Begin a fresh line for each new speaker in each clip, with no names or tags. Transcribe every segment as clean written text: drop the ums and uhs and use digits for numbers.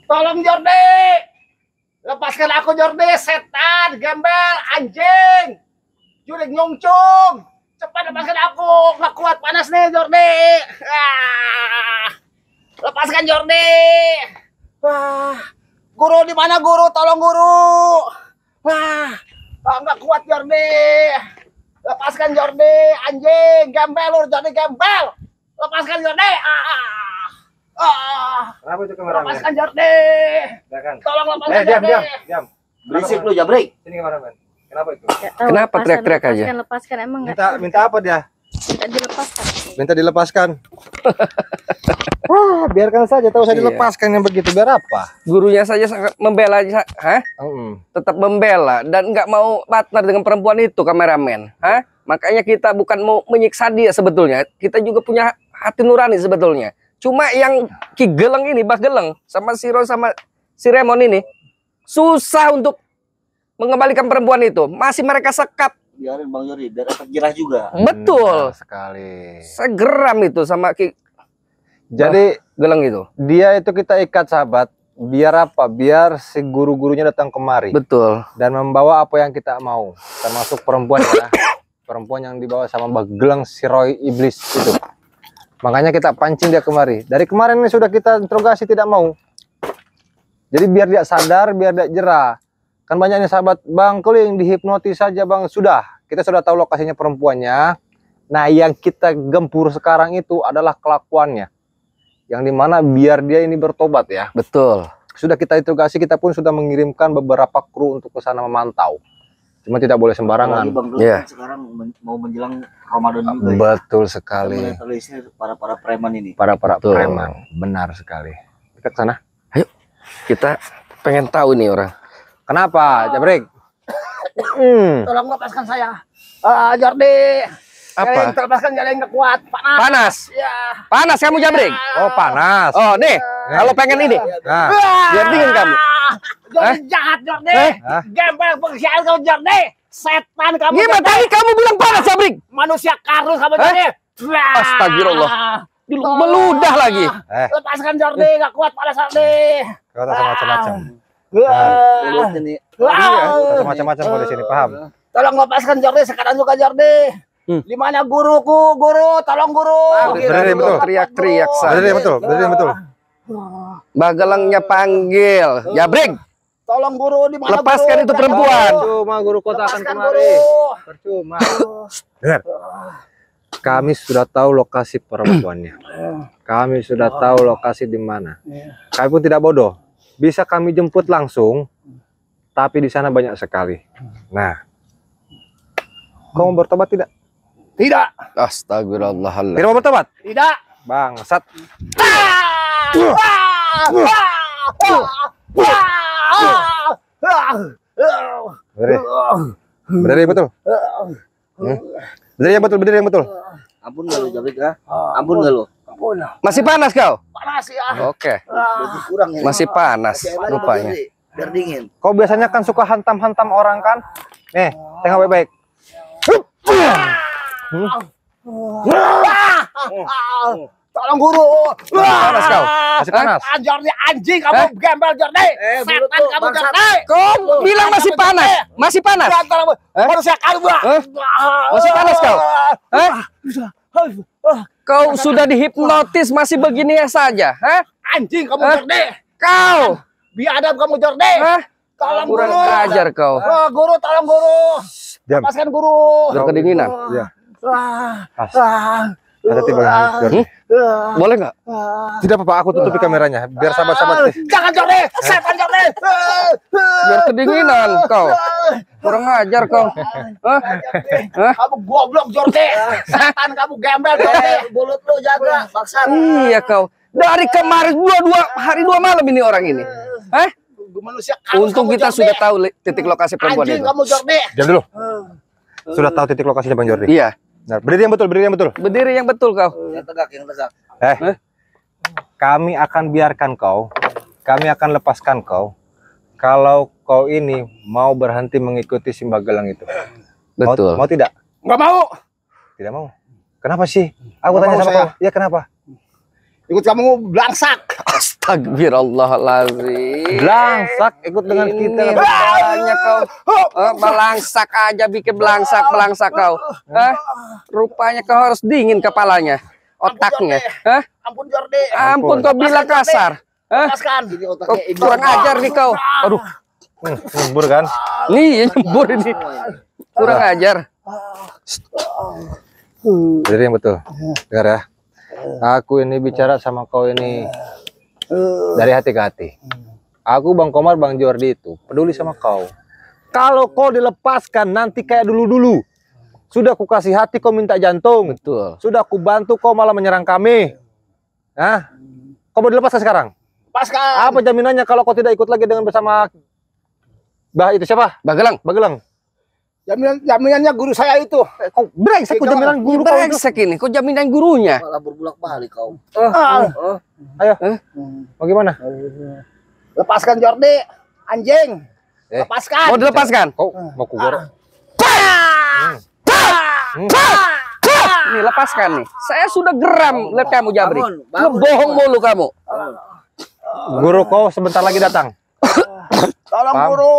Tolong Jordi. Lepaskan aku Jordi, setan, gembel, anjing. Jurik nyungcung. Cepat lepaskan aku, nggak kuat panas nih Jordi. Lepaskan Jordi. Wah, guru di mana guru? Tolong guru. Wah, nggak kuat Jordi. Lepaskan Jordi, anjing, gembel lu Jordi gembel. Lepaskan Jordi.
Kenapa itu kameramen?
Lepaskan Jordi. Tolong lepaskan Jordi.
Diam.
Berisik lu Jabrik.
Sini kameramen. Kenapa itu?
Kenapa teriak-teriak aja?
Lepaskan emang
Minta apa dia?
minta dilepaskan.
Minta dilepaskan. Wah, biarkan saja, tahu saya dilepaskan yang begitu biar apa?
Gurunya saja sangat membela, tetap membela dan nggak mau partner dengan perempuan itu, kameramen. Makanya kita bukan mau menyiksa dia sebetulnya, kita juga punya hati nurani sebetulnya. Cuma yang Ki Geleng ini, Bah Geleng sama si Ron sama si Remon ini susah untuk mengembalikan perempuan itu. Masih mereka sekap.
Biarin Bang Jordi, biar efek jerah juga.
Betul.
Sekali.
Saya geram itu sama Ki.
Jadi
Geleng itu.
dia itu kita ikat sahabat. Biar apa? Biar si guru-gurunya datang kemari.
Betul.
Dan membawa apa yang kita mau. Termasuk perempuan ya. Perempuan yang dibawa sama Bah Geleng si Roy Iblis itu. Makanya kita pancing dia kemari. Dari kemarin ini sudah kita interogasi tidak mau. Jadi biar dia sadar, biar dia jerah. Kan banyaknya sahabat, Bang Keling dihipnotis saja Bang. Sudah, kita sudah tahu lokasinya perempuannya. Nah yang kita gempur sekarang itu adalah kelakuannya. Yang dimana biar dia ini bertobat ya.
Betul.
Sudah kita interogasi, kita pun sudah mengirimkan beberapa kru untuk ke sana memantau. Cuma tidak boleh sembarangan.
Bang Jordi kan sekarang mau menjelang Ramadan juga ya.
Betul sekali.
Menetralisir para preman ini.
Para preman, benar sekali. Kita ke sana.
Ayo, kita pengen tahu nih orang.
Kenapa, Jabrik?
Tolong lepaskan saya. Jordi.
Apa?
Lepaskan jalan nggak kuat. Panas.
Panas.
Ya.
Panas kamu Jabrik?
Oh panas.
Oh nih, kalau pengen ini.
Nah,
Biar dingin kamu.
Jordi jahat Jordi. Gembel pengkhianat kamu Jordi. Setan kamu.
Gimana
Jordi.
tadi kamu bilang panas Jabrik?
Manusia karus kamu Jordi.
Astagfirullah. Meludah lagi.
Lepaskan Jordi, nggak kuat panas Jordi.
kata macam-macam.
Mulut ini.
Macam-macam kalau di sini, paham?
Tolong lepaskan Jordi, sekarang juga Jordi. Di mana guruku? Guru, tolong guru.
Berdiri betul.
Teriak-teriak
Berdiri
saja.
betul, berdiri betul.
Bah Gelengnya panggil. Jabrik,
Tolong guru, di mana
lepaskan
guru?
itu perempuan.
Percuma guru kota akan
Lepaskan
kemari.
guru.
Percuma. Dengar. Kami sudah tahu lokasi perempuannya. Kami sudah tahu lokasi di mana. Kami pun tidak bodoh. Bisa kami jemput langsung, tapi di sana banyak sekali. Nah, kau mau bertobat tidak?
Tidak,
Astagfirullahaladzim.
Tidak mau bertobat?
tidak.
Bangsat. Berdiri. Berdiri betul. Berdiri yang betul, berdiri yang betul.
Ampun gak lu Jabrik ya? Ampun gak lu?
Masih panas kau?
Panas ya.
Oke.
Berarti kurang ya.
Masih panas
Kasih air lagi, Bang
rupanya.
Jordi, biar dingin.
Kau biasanya kan suka hantam-hantam orang kan? Nih, tengok baik-baik.
Tolong guru.
Panas kau, masih panas.
Jordi anjing kamu gembel Jordi. Setan kamu Jordi.
Kau bilang masih panas? Masih panas?
Manusia kamu.
Masih panas kau? Kau sudah dihipnotis masih begini saja?
Anjing kamu Jordi.
Kau?
Biadab kamu Jordi. Tolong
Kurang
guru.
ajar kau.
Guru tolong guru.
Diam.
Lepaskan guru.
Udah kedinginan.
Ya.
Ah.
Hati-hati Bang.
Boleh nggak?
Tidak apa-apa, aku tutupi kameranya biar sahabat-sahabat.
Jangan Jordi, setan Jordi.
Biar kedinginan kau. Kurang ajar kau.
Kamu goblok Jordi. Setan kamu gembel Jordi.
Mulut lu jaga, maksa.
Iya kau. Dari kemarin dua hari dua malam ini orang ini.
Manusia kamu.
Untung kita sudah tahu titik lokasi perempuan
Anjing
itu.
kamu Jordi.
Diam dulu. Sudah tahu titik lokasinya Bang Jordi?
Iya.
Nah, berdiri yang betul, berdiri yang betul.
Berdiri yang betul kau.
Yang tegak, yang tegak.
Kami akan biarkan kau. Kami akan lepaskan kau. Kalau kau ini mau berhenti mengikuti si Bah Geleng itu.
Betul.
Mau tidak?
Enggak mau.
Tidak mau. Kenapa sih? Aku
Nggak
tanya
mau
sama
saya.
kau. Ya kenapa?
Ikut kamu belangsak.
Astagfirullahaladzim.
Belangsak ikut dengan kita.
Ini rupanya kau belangsak aja bikin belangsak kau. Hah? Rupanya kau harus dingin kepalanya, otaknya. Hah?
Ampun Jordi.
Ampun kau bilang kasar. Hah?
Lepaskan.
Jadi
Kau
otaknya ibu.
kurang ajar nih kau.
Aduh. Nyembur kan?
Nih nyembur ini. Kurang ajar.
Jadi yang betul. Dengar ya. Aku ini bicara sama kau ini dari hati ke hati. Aku Bang Komar, Bang Jordi itu peduli sama kau. Kalau kau dilepaskan nanti kayak dulu-dulu. Sudah aku kasih hati kau minta jantung.
Betul.
Sudah aku bantu kau malah menyerang kami. Hah? Kau mau dilepaskan sekarang?
Lepaskan.
Apa jaminannya kalau kau tidak ikut lagi dengan bersama itu siapa?
Bagelang.
Bagelang.
Jaminannya guru saya itu.
Kau brengsek kau jaminan guru kau itu.
Brengsek ini. Kau jaminan gurunya.
Malah berbulak-balik kau.
Ayo. Bagaimana?
Lepaskan Jordi, anjing.
Eh.
Lepaskan.
Mau dilepaskan?
Kau mau kugor?
Nih lepaskan nih. Saya sudah geram lihat kamu Jabri.
Bangun,
Bohong mulu kamu.
Guru kau sebentar lagi datang.
Tolong
Paham.
guru.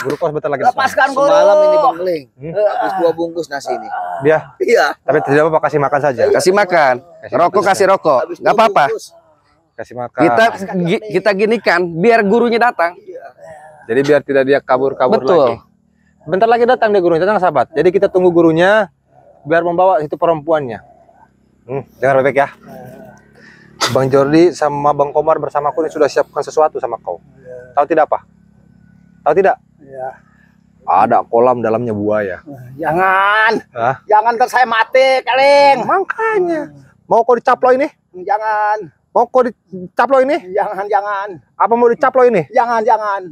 Guru kau sebentar lagi datang.
Lepaskan guru.
Semalam ini Bang Beling. Habis 2 bungkus nasi ini.
Dia.
Iya.
Tapi tidak apa-apa, kasih makan saja.
Kasih makan. Rokok kasih rokok.
Habis
Nggak
2
apa-apa.
bungkus.
Kasih makan.
Kita ginikan biar gurunya datang.
Jadi biar tidak dia kabur-kabur
Betul.
lagi. Bentar lagi datang dia gurunya, tenang sahabat. Jadi kita tunggu gurunya biar membawa itu perempuannya. Dengar baik ya. Bang Jordi sama Bang Komar bersamaku ini sudah siapkan sesuatu sama kau. Tahu tidak apa? Tahu tidak?
Iya.
Ada kolam dalamnya buaya.
Jangan.
Hah?
Jangan ntar saya mati, Kaleng.
Makanya. Mau kau dicaplo ini?
Jangan.
Mau kau dicaplo ini?
Jangan.
Apa mau dicaplo ini?
Jangan.
Jangan.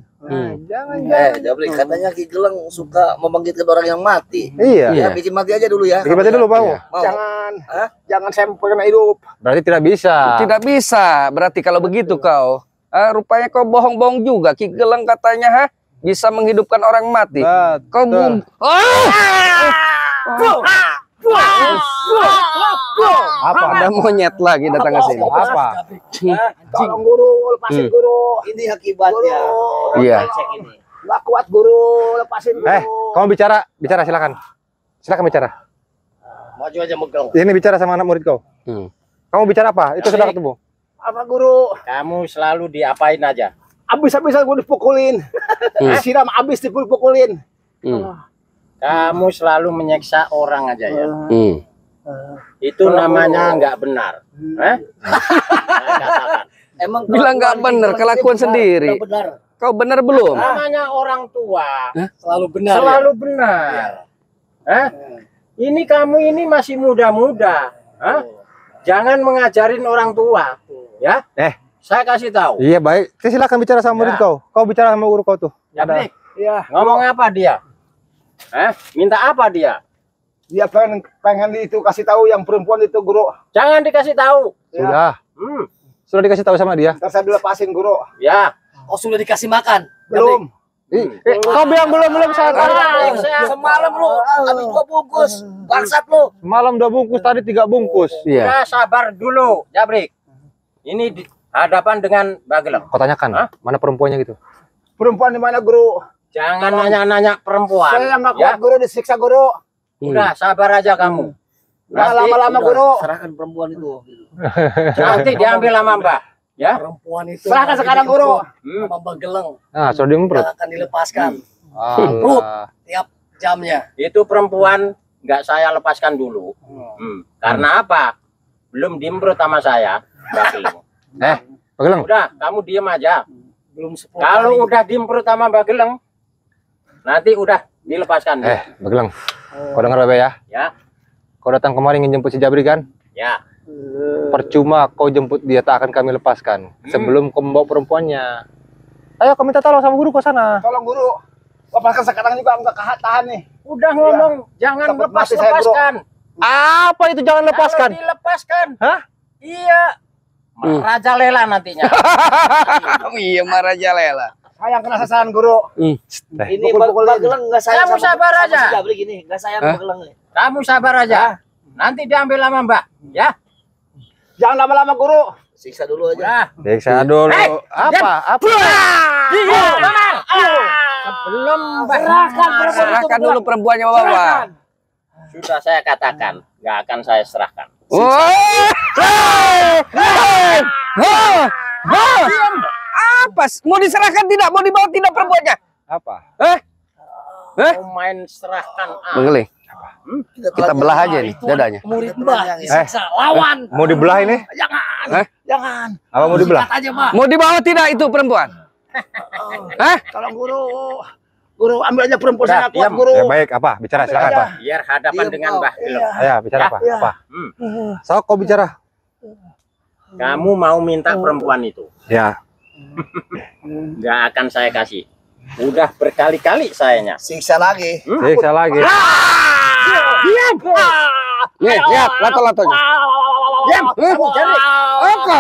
Jabri, katanya Ki Geleng suka membangkitkan orang yang mati.
Iya.
Ya, bikin mati aja dulu ya.
Bikin mati dulu, Bang.
Iya.
Mau?
Jangan.
Hah?
Jangan saya pengen hidup.
Berarti tidak bisa.
Tidak bisa. Berarti kalau begitu kau. Rupanya kau bohong-bohong juga. Ki Geleng katanya bisa menghidupkan orang mati. Kau
Betul. Apa?
Ada monyet lagi datang ke sini.
Apa?
Tolong guru, lepasin guru.
Ini akibatnya.
Iya.
Cek ini.
Nggak kuat guru, lepasin guru.
Kamu bicara silakan. Silakan bicara.
Maju aja megang.
Ini bicara sama anak murid kau. Kamu bicara apa? Itu sudah ketemu.
Apa guru?
Kamu selalu diapain aja?
Abis-abisan gue dipukulin. Siram abis dipukulin.
Kamu selalu menyiksa orang aja ya. Itu
Kalau
namanya nggak benar. Nah, katakan.
Emang
Bilang nggak benar, kelakuan sendiri.
Benar.
Kau benar belum?
Namanya orang tua
Selalu benar.
selalu benar. Hah? Ini kamu ini masih muda-muda. Hah? Jangan mengajarin orang tua. Ya? Saya kasih tahu.
Iya baik. Silakan bicara sama murid kau. Kau bicara sama guru kau tuh.
Jabrik,
Iya.
ngomong apa dia? Minta apa dia?
Dia pengen itu kasih tahu yang perempuan itu guru.
Jangan dikasih tahu.
Sudah.
Hmm.
Sudah dikasih tahu sama dia.
Ntar saya dilepasin guru.
Ya.
Oh, sudah dikasih makan.
Belum.
Kau bilang belum saya tahu.
Semalam lu habis 2 bungkus. Bangsat lu.
Malam 2 bungkus, tadi 3 bungkus.
Iya.
Udah sabar dulu, Jabrik. Ini di hadapan dengan Bageleng.
Kau tanyakan, mana perempuannya gitu?
Perempuan di mana guru?
Jangan nanya-nanya perempuan.
Saya yang nggak
ya.
kuat guru, disiksa guru.
Udah sabar aja kamu.
Nggak
Nanti-
lama-lama guru.
Serahkan perempuan itu.
Nanti diambil sama Mbak. Ya.
Perempuan itu.
Serahkan sekarang guru.
Sama Bageleng
Nah, sudah diemprut.
akan dilepaskan
Alah.
tiap jamnya.
Itu perempuan nggak saya lepaskan dulu. Karena apa? Belum dimbrut sama saya, Bageleng.
Bageleng.
Udah, kamu diem aja.
Belum 10
Kalau
kali.
udah dimbrut sama Bageleng, nanti udah dilepaskan.
Bageleng. Kau dengar baik ya?
Ya,
Kau datang kemarin ingin jemput si Jabri kan?
ya.
Percuma kau jemput dia, tak akan kami lepaskan sebelum kau membawa perempuannya. Ayo kau minta tolong sama guru kau sana.
Tolong guru. Lepaskan sekarang juga nggak tahan nih.
Udah ngomong, jangan
Takut mati saya, bro.
lepaskan.
Apa itu jangan lepaskan?
Kalau dilepaskan.
Hah?
Iya. Raja Lela nantinya.
Iya Maharaja Lela.
Saya yang kena sasaran guru.
Ini
Pukul-pukulin.
Bageleng enggak sayang
Kamu sabar
sama
aja.
si Jabri gini, enggak sayang Bageleng.
Kamu sabar aja. Nanti diambil sama Mbak. Ya.
Jangan lama-lama guru. Siksa dulu aja.
Periksa dulu. Apa?
Sebelum
Serahkan dulu perempuannya bawa.
sudah saya katakan, nggak akan saya serahkan.
Apa? Mau diserahkan tidak? Mau dibawa tidak perempuannya?
Apa?
Mau main serahkan.
Mengeling. Kita belah aja nih dadanya.
Murid Mbah disiksa, lawan.
Mau dibelah ini?
Jangan.
Apa mau dibelah?
Sikat aja, Mbah.
Mau dibawa tidak itu perempuan?
Tolong guru. Guru ambil aja perempuan saya kuat,
diam.
guru.
Ya, baik, apa? Bicara silakan, Pak.
Biar hadapan
Diam,
dengan
kau.
Mbah Gelem.
Ayo, bicara apa?
Ya.
Apa? Sok kau bicara.
Kamu mau minta perempuan itu,
Ya.
nggak akan saya kasih. Udah berkali-kali sayanya.
Siksa lagi.
Siksa lagi.
Nih, lihat lato-latonya.
Kamu jadi.
Apa?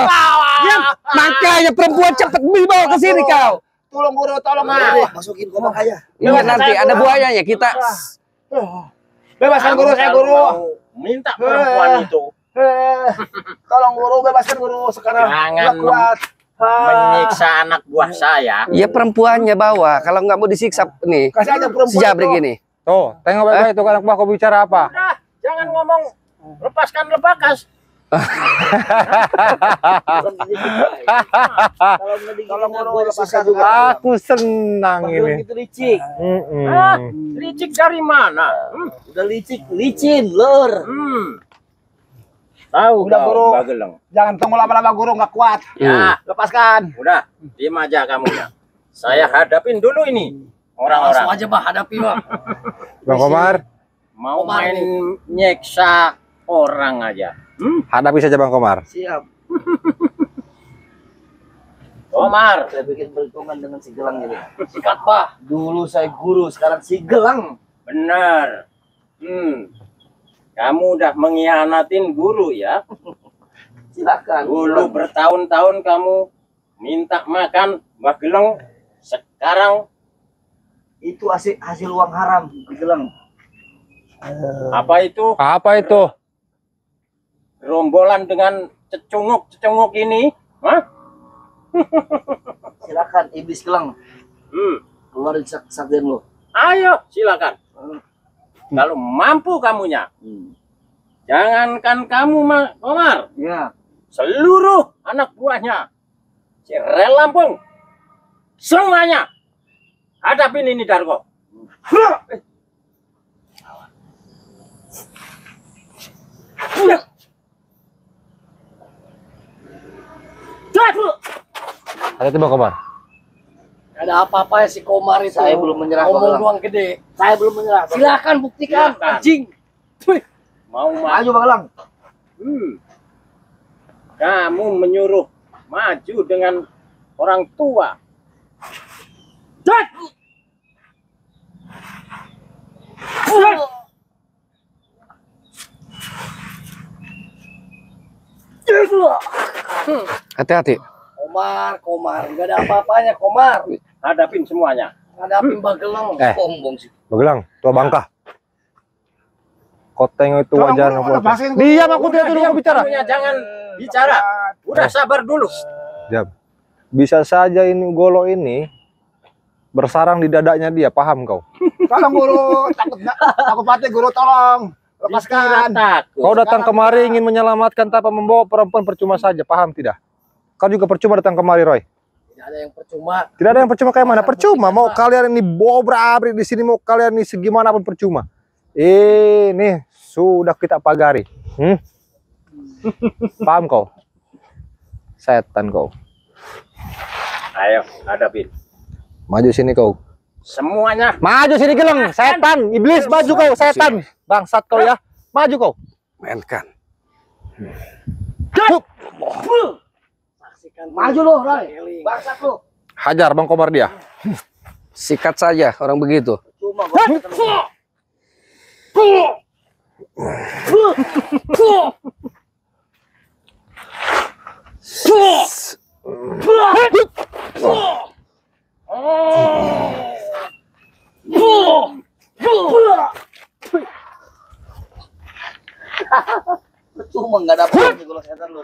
Makanya perempuan cepet dibawa ke sini kau.
Tolong guru, tolong guru. Masukin komak aja.
Iya nanti ada buayanya kita.
Bebaskan guru, saya
Kalau
guru.
mau minta perempuan itu,
Tolong guru, bebaskan guru sekarang.
Jangan
Nggak kuat.
menyiksa anak buah saya.
Ya perempuannya bawa. Kalau nggak mau disiksa nih.
Kasih aja perempuan.
Si Jabri
itu.
gini.
Tuh, tengok baik-baik tuh anak buah kau bicara apa?
Udah, jangan ngomong lepaskan lebakas.
Tolong guru, lepaskan juga.
Aku senang ini.
Itu licik.
Ah, licik dari mana?
Udah licin, lur.
Tahu
Udah,
kau,
Guru.
Mbah Geleng.
Jangan tunggu lama-lama guru, nggak kuat.
Ya,
Lepaskan.
udah, diam aja kamu ya. Saya hadapin dulu ini orang-orang.
aja, Mbah, hadapi, Mbah.
Bang Komar,
Mau main nyeksa orang aja.
hadapi saja Bang Komar.
Siap.
Omar,
Saya bikin perhitungan dengan si Gelang ini. Sikat, Mbah. Dulu saya guru, sekarang si Gelang.
benar. Kamu udah mengkhianatin guru ya.
Silakan.
Dulu bertahun-tahun kamu minta makan Mbah Geleng. Sekarang
Itu hasil uang haram, Gelang.
apa itu?
Apa itu?
Gerombolan dengan cecunguk ini? Hah?
Silakan, iblis Gelang. Keluarin sakden lo.
Ayo, silakan. Kalau mampu kamunya, jangankan kamu, Omar,
Ya.
seluruh anak buahnya, Cirel Lampung, semuanya hadapin ini Dargo.
Hati-hati Bang Komar.
Ada apa-apa ya si Komar itu? Saya belum menyerah. Ngomong doang gede. Saya belum menyerah. Silakan buktikan,
Silakan.
anjing.
Mau
Maju Bang Gelang.
Kamu menyuruh maju dengan orang tua.
Hati-hati.
Komar, nggak ada apa-apanya Komar.
Hadapin semuanya.
Hadapin Bang Gelang. Sombong sih.
Begelang, tua bangka. Kau tengok itu wajah anak buah. Diam, aku tidak dulu kau bicara.
Kamunya jangan bicara. Udah sabar dulu.
Diam. Bisa saja ini golo ini bersarang di dadanya dia, paham kau?
Tolong guru, takut mati guru, tolong.
Dikira
Lepaskan.
takut.
Kau datang kemari ingin menyelamatkan tanpa membawa perempuan percuma saja, paham tidak? Kau juga percuma datang kemari, Roy.
Tidak ada yang percuma.
Tidak ada yang percuma kayak mana? Percuma. Mau kalian ini bobra-abrik di sini, mau kalian ini segimanapun percuma. Ini sudah kita pagari. Paham kau? Setan kau.
Ayo, hadapin.
Maju sini kau.
Semuanya.
Maju sini Geleng. Setan, iblis, maju kau, setan. Bangsat kau ya. Maju kau.
Mainkan.
Maju lo, Roy. Bangsat lo.
Hajar Bang Komar dia.
Sikat saja orang begitu.
Cuma cuma nggak ada apa-apa kalau setan lo.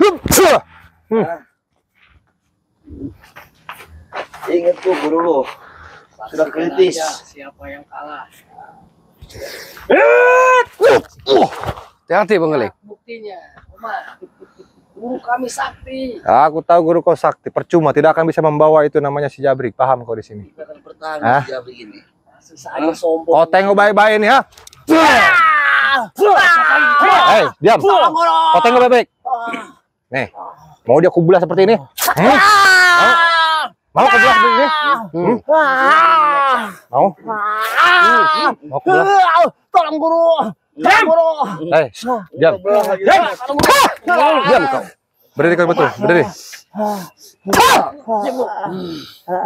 Ingat tuh guru lu. Sudah kritis.
Siapa yang kalah?
Hati-hati Bang Geling.
Buktinya, Umar. Guru kami sakti.
Aku tahu guru kau sakti, percuma tidak akan bisa membawa itu namanya si Jabrik. Paham kau di sini?
Kita akan bertahan
Hah?
dia begini.
Saya sombong.
Kau tengok baik-baik ini, ha? Hei, diam.
Tolong guru.
Kau tengok baik-baik. Nih, mau dia kubelah seperti ini? Mau kubelah seperti ini? Mau? Mau kubelah?
Tolong guru. Tolong guru.
Hei, diam. Diam kau. Berdiri kau betul, berdiri.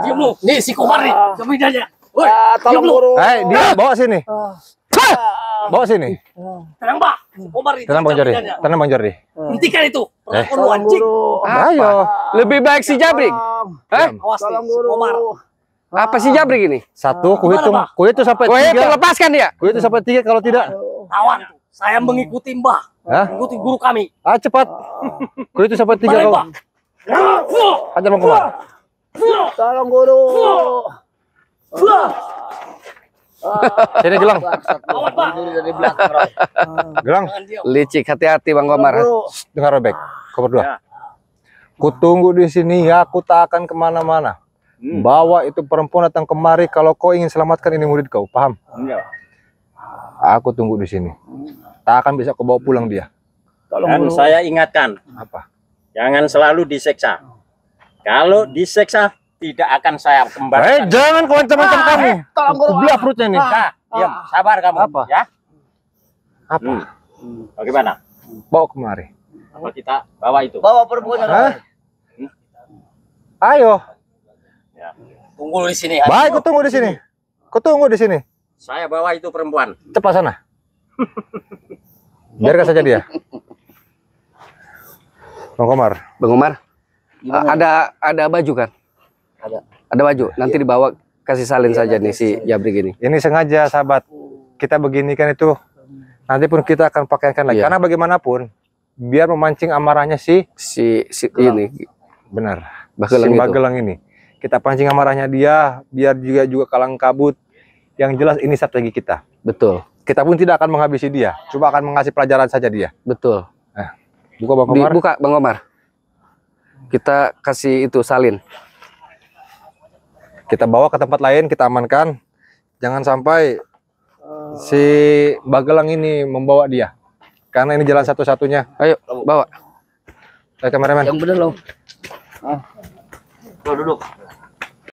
Diam lu. Nih si Komar nih. Pembedanya. Woi,
Tolong guru.
Hei, dia bawa sini. Bawa sini.
tenang Pak. Komar itu.
Tenang Bang Jordi. Tenang Bang Jordi.
Hentikan itu. Perlakuan lu
Tolong
anjing.
guru.
Ayo.
Lebih baik si Jabrik. Hah?
Awas nih,
Tolong
si
guru.
Komar.
Apa si Jabrik ini?
Satu, kuhitung sampai
Woi, itu
3.
lepaskan dia.
Kuhitung sampai 3 kalau tidak.
Tawan. Saya mengikuti Mbah.
Hah?
Mengikuti guru kami.
Ah, cepat. Kuhitung sampai 3
Balik,
kau.
Pak.
Ajar Bang Komar.
Tolong guru.
Sini Gelang.
Awas, Pak.
Dari belakang. Roy.
Gelang,
Licik, hati-hati Bang Komar.
Guru.
dengar Robek. Kau berdua. Kutunggu di sini ya, aku tak akan kemana-mana. Bawa itu perempuan datang kemari kalau kau ingin selamatkan ini murid kau, paham? Aku tunggu di sini. Tak akan bisa kau bawa pulang dia.
Tolong
Dan
guru.
saya ingatkan,
Apa?
jangan selalu diseksa. Kalau diseksa, tidak akan saya kembalikan.
Jangan kau ancam-ancam kami.
Tolong guru.
Kubelah perutnya nih.
Nah, diam, sabar kamu.
Apa?
Ya.
Apa?
Bagaimana?
Bawa kemari.
Kalau kita bawa itu.
Bawa perempuannya.
Hah? Ayo.
Tunggu di sini.
Baik, kau tunggu di sini. Kau tunggu di sini.
Saya bawa itu perempuan.
Cepat sana. Biarkan saja dia. Bang Komar.
Bang Komar. Ada baju kan?
Ada.
Ada baju. Nanti dibawa kasih salin saja nih si Jabrik ini.
Ini sengaja sahabat. Kita beginikan itu. Nanti pun kita akan pakaikan lagi.
Iya.
Karena bagaimanapun. Biar memancing amarahnya si.
Ini
Benar.
Bagelang
Si
itu.
Bagelang ini. Kita pancing amarahnya dia. Biar juga kalang kabut. Yang jelas ini strategi kita.
Betul.
Kita pun tidak akan menghabisi dia. Coba akan mengasih pelajaran saja dia.
Betul.
Buka Bang Komar.
Dibuka Bang Komar. Kita kasih itu salin.
Kita bawa ke tempat lain. Kita amankan. Jangan sampai si Bagelang ini membawa dia. Karena ini jalan satu-satunya.
Ayo bawa.
Kameramen.
Yang bener loh.
Tuh duduk.